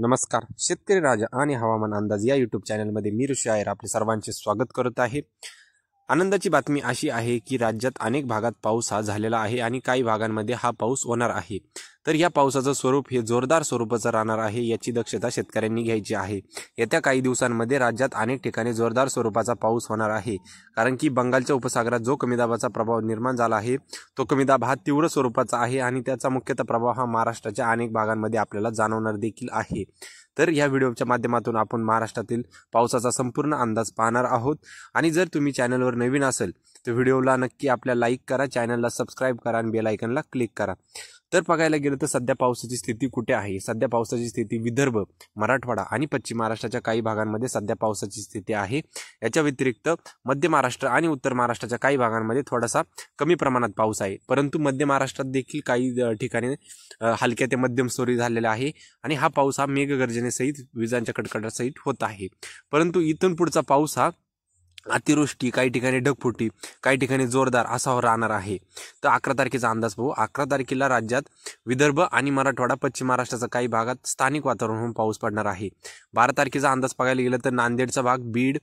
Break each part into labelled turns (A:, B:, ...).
A: नमस्कार. शेतकरी राजा आणि हवामान अंदाज या यूट्यूब चॅनलमध्ये मी ऋषी आहेर आपले सर्वांचे स्वागत करत आहे. आनंदाची बातमी अशी आहे की राज्यात अनेक भागात पाऊस हा झालेला आहे आणि काही भागांमध्ये हा पाऊस होणार आहे. तर या पावसाचं स्वरूप हे जोरदार स्वरूपाचं राहणार आहे, याची दक्षता शेतकऱ्यांनी घ्यायची आहे. येत्या काही दिवसांमध्ये राज्यात अनेक ठिकाणी जोरदार स्वरूपाचा पाऊस होणार आहे, कारण की बंगालच्या उपसागरात जो कमी दाबाचा प्रभाव निर्माण झाला आहे तो कमी दाब हा तीव्र स्वरूपाचा आहे आणि त्याचा मुख्यतः प्रभाव हा महाराष्ट्राच्या अनेक भागांमध्ये आपल्याला जाणवणार देखील आहे. तर या व्हिडिओच्या माध्यमातून आपण महाराष्ट्रातील पावसाचा संपूर्ण अंदाज पाहणार आहोत. आणि जर तुम्ही चॅनलवर नवीन असेल तर व्हिडिओला नक्की आपल्या लाईक करा, चॅनलला सबस्क्राईब करा आणि बेल आयकॉनला क्लिक करा. तर बघायला गेलं तर सध्या पावसाची स्थिती कुठे आहे? सध्या पावसाची स्थिती विदर्भ, मराठवाडा आणि पश्चिम महाराष्ट्राच्या काही भागांमध्ये सध्या पावसाची स्थिती आहे. याच्या व्यतिरिक्त मध्य महाराष्ट्र आणि उत्तर महाराष्ट्राच्या काही भागांमध्ये थोडासा कमी प्रमाणात पाऊस आहे, परंतु मध्य महाराष्ट्रात देखील काही ठिकाणी हलक्या ते मध्यम स्वरूपी झालेला आहे आणि हा पाऊस हा मेघगर्जनेसहित विजांच्या कडकडासहित होत आहे. परंतु इथून पुढचा पाऊस हा अतिवृष्टी, काही ठिकाणी ढगफुटी, काही ठिकाणी जोरदार असा राहणार आहे. तर 11 तारखेचा अंदाज पाहू. 11 तारखेला राज्यात विदर्भ आणि मराठवाडा, पश्चिम महाराष्ट्राच्या काही भागात स्थानिक वातावरण होऊन पाऊस पडणार आहे. 12 तारखेचा अंदाज बघायला गेलं तर नांदेडचा भाग, बीड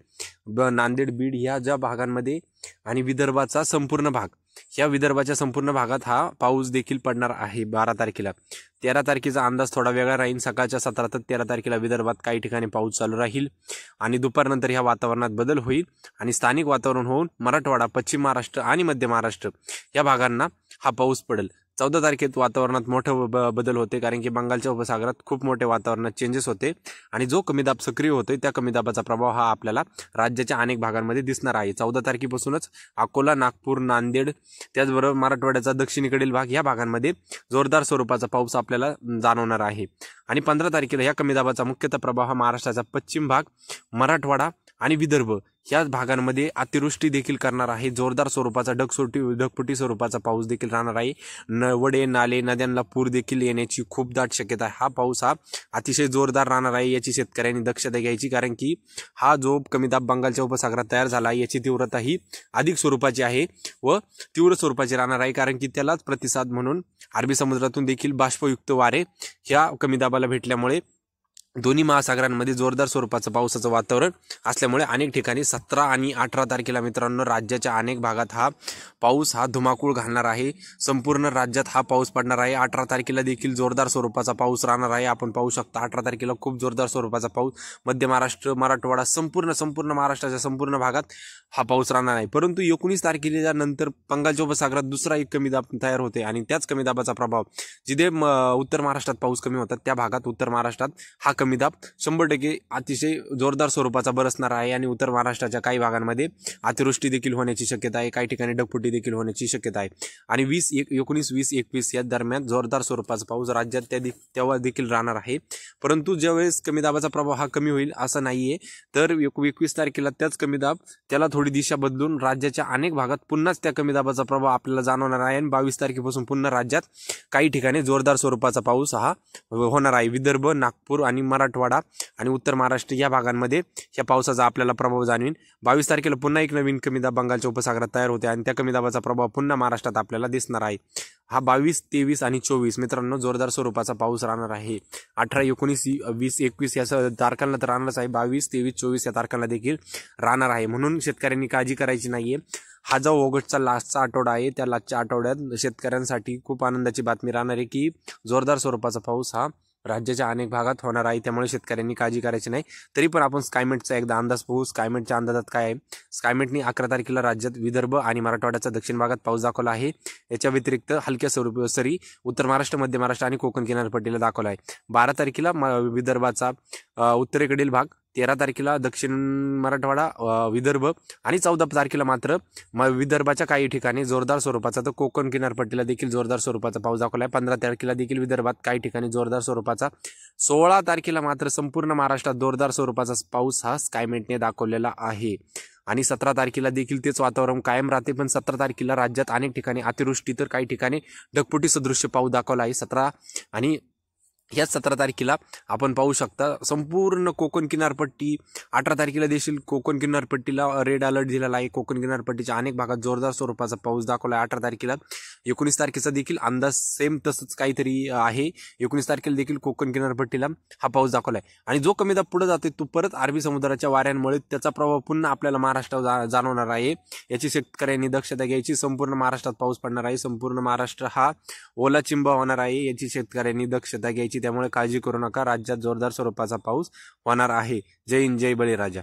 A: ह्या ज्या भागांमध्ये आणि विदर्भाचा संपूर्ण भाग, ह्या विदर्भाच्या संपूर्ण भागात हा पाऊस देखील पडणार आहे 12 तारखेला. 13 तारखेचा अंदाज थोडा वेगळा राहील. सकाळच्या 17 ते 13 तारखेला विदर्भात काही ठिकाणी पाऊस चालू राहील आणि दुपारनंतर ह्या वातावरणात बदल होईल आणि स्थानिक वातावरण होऊन मराठवाडा, पश्चिम महाराष्ट्र आणि मध्य महाराष्ट्र या भागांना हा पाऊस पडेल. 14 तारखेत वातावरणात मोठं बदल होते, कारण की बंगालच्या उपसागरात खूप मोठे वातावरणात चेंजेस होते आणि जो कमी दाब सक्रिय होतोय त्या कमी दाबाचा प्रभाव हा आपल्याला राज्याच्या अनेक भागांमध्ये दिसणार आहे. 14 तारखेपासूनच अकोला, नागपूर, नांदेड, त्याचबरोबर मराठवाड्याचा दक्षिणेकडील भाग या भागांमध्ये जोरदार स्वरूपाचा पाऊस आपल्याला जाणवणार आहे. आणि 15 तारखेला या कमी दाबाचा मुख्यतः प्रभाव हा महाराष्ट्राचा पश्चिम भाग, मराठवाडा आणि विदर्भ ह्या भागांमध्ये अतिवृष्टी देखील करणार आहे. जोरदार स्वरूपाचा ढगफुटी स्वरूपाचा पाऊस देखील राहणार आहे. वडे, नाले, नद्यांना पूर देखील येण्याची खूप दाट शक्यता आहे. हा पाऊस हा अतिशय जोरदार राहणार आहे, याची शेतकऱ्यांनी दक्षता घ्यायची, कारण की हा जो कमी दाब बंगालच्या उपसागरात तयार झाला आहे याची तीव्रता ही अधिक स्वरूपाची आहे व तीव्र स्वरूपाची राहणार आहे, कारण की त्यालाच प्रतिसाद म्हणून अरबी समुद्रातून देखील बाष्पयुक्त वारे ह्या कमी दाबाला भेटल्यामुळे दोन्ही महासागरांमध्ये जोरदार स्वरूपाचं पावसाचं वातावरण असल्यामुळे अनेक ठिकाणी 17 आणि 18 तारखेला मित्रांनो राज्याच्या अनेक भागात हा पाऊस हा धुमाकूळ घालणार आहे. संपूर्ण राज्यात हा पाऊस पडणार आहे. 18 तारखेला देखील जोरदार स्वरूपाचा पाऊस राहणार आहे. आपण पाहू शकता 18 तारखेला खूप जोरदार स्वरूपाचा पाऊस मध्य महाराष्ट्र, मराठवाडा, संपूर्ण महाराष्ट्राच्या संपूर्ण भागात हा पाऊस राहणार आहे. परंतु 19 तारखेच्या नंतर बंगालच्या उपसागरात दुसरा एक कमी दाब तयार होते आणि त्याच कमी दाबाचा प्रभाव जिथे उत्तर महाराष्ट्रात पाऊस कमी होतात त्या भागात उत्तर महाराष्ट्रात हा कमी दाब 100% अतिशय जोरदार स्वरूपाचा बरसणार आहे आणि उत्तर महाराष्ट्राच्या काही भागांमध्ये अतिवृष्टी देखील होण्याची शक्यता आहे. काही ठिकाणी ढगफुटी देखील होण्याची शक्यता आहे आणि 19, 20, 21 या दरम्यान जोरदार स्वरूपाचा पाऊस राज्यात तेव्हा देखील राहणार आहे. परंतु ज्यावेळेस कमी दाबाचा प्रभाव हा कमी होईल असं नाहीये, तर 21 तारखेला त्याच कमी दाब त्याला थोडी दिशा बदलून राज्याच्या अनेक भागात पुन्हाच त्या कमी दाबाचा प्रभाव आपल्याला जाणवणार आहे आणि 22 तारखेपासून पुन्हा राज्यात काही ठिकाणी जोरदार स्वरूपाचा पाऊस हा होणार आहे. विदर्भ, नागपूर आणि मराठवाडा आणि उत्तर महाराष्ट्र या भागांमध्ये या पावसाचा आपल्याला प्रभाव जाणवेल. 22 तारखेला पुन्हा एक नवीन कमी दाब बंगालच्या उपसागरात तयार होते आणि त्या कमी दाबाचा प्रभाव पुन्हा महाराष्ट्रात आपल्याला दिसणार आहे. हा 22, 23 आणि 24 मित्रांनो जोरदार स्वरूपाचा पाऊस राहणार आहे. 18, 19, 20, 21 या तारखांना तर राहणारच आहे. 22, 23, 24 या तारखांना देखील राहणार आहे. म्हणून शेतकऱ्यांनी काळजी करायची नाहीये. हा जो ऑगस्टचा लास्टचा आठवडा आहे त्या लास्टच्या आठवड्यात शेतकऱ्यांसाठी खूप आनंदाची बातमी राहणार आहे की जोरदार स्वरूपाचा पाऊस हा राज्याच्या अनेक भागात होणार आहे. त्यामुळे शेतकऱ्यांनी काळजी करायची नाही. तरी पण आपण स्कायमेटचा एकदा अंदाज पाहू. स्कायमेटच्या अंदाजात काय आहे? स्कायमेटनी 11 तारखेला राज्यात विदर्भ आणि मराठवाड्याचा दक्षिण भागात पाऊस दाखवला आहे. याच्या व्यतिरिक्त हलक्या सरी उत्तर महाराष्ट्र, मध्य महाराष्ट्र आणि कोकण किनारपट्टीला दाखवला आहे. 12 तारखेला विदर्भाचा उत्तरेकडील भाग, 13 तारखेला दक्षिण मराठवाडा, विदर्भ आणि 14 तारखेला मात्र विदर्भाच्या काही ठिकाणी जोरदार स्वरूपाचा तर कोकण किनारपट्टीला देखील जोरदार स्वरूपाचा पाऊस दाखवला आहे. 15 तारखेला देखील विदर्भात काही ठिकाणी जोरदार स्वरूपाचा, 16 तारखेला मात्र संपूर्ण महाराष्ट्रात जोरदार स्वरूपाचा पाऊस हा स्कायमेटने दाखवलेला आहे आणि 17 तारखेला देखील तेच वातावरण कायम राहते. पण 17 तारखेला राज्यात अनेक ठिकाणी अतिवृष्टी तर काही ठिकाणी ढगफुटी सदृश्य पाऊस दाखवला आहे. 17 आणि या 17 तारखेला आपण पाहू शकता संपूर्ण कोकण किनारपट्टी, 18 तारखेला देखील कोकण किनारपट्टीला रेड अलर्ट दिलेला आहे. कोकण किनारपट्टीच्या अनेक भागात जोरदार स्वरूपाचा पाऊस दाखवला आहे 18 तारखेला. 19 तारखेचा देखील अंदाज सेम तसंच काहीतरी आहे. 19 तारखेला देखील कोकण किनारपट्टीला हा पाऊस दाखवला आहे. आणि जो कमी दाब पुढे जाते तो परत अरबी समुद्राच्या वाऱ्यांमुळे त्याचा प्रभाव पुन्हा आपल्याला महाराष्ट्रावर जाणवणार आहे. याची शेतकऱ्यांनी दक्षता घ्यायची. संपूर्ण महाराष्ट्रात पाऊस पडणार आहे. संपूर्ण महाराष्ट्र हा ओला चिंबा होणार आहे. याची शेतकऱ्यांनी दक्षता घ्यायची. त्यामुळे काळजी करू नका. राज्यात जोरदार स्वरूपाचा पाऊस होणार आहे. जय हिंद, जय बळीराजा.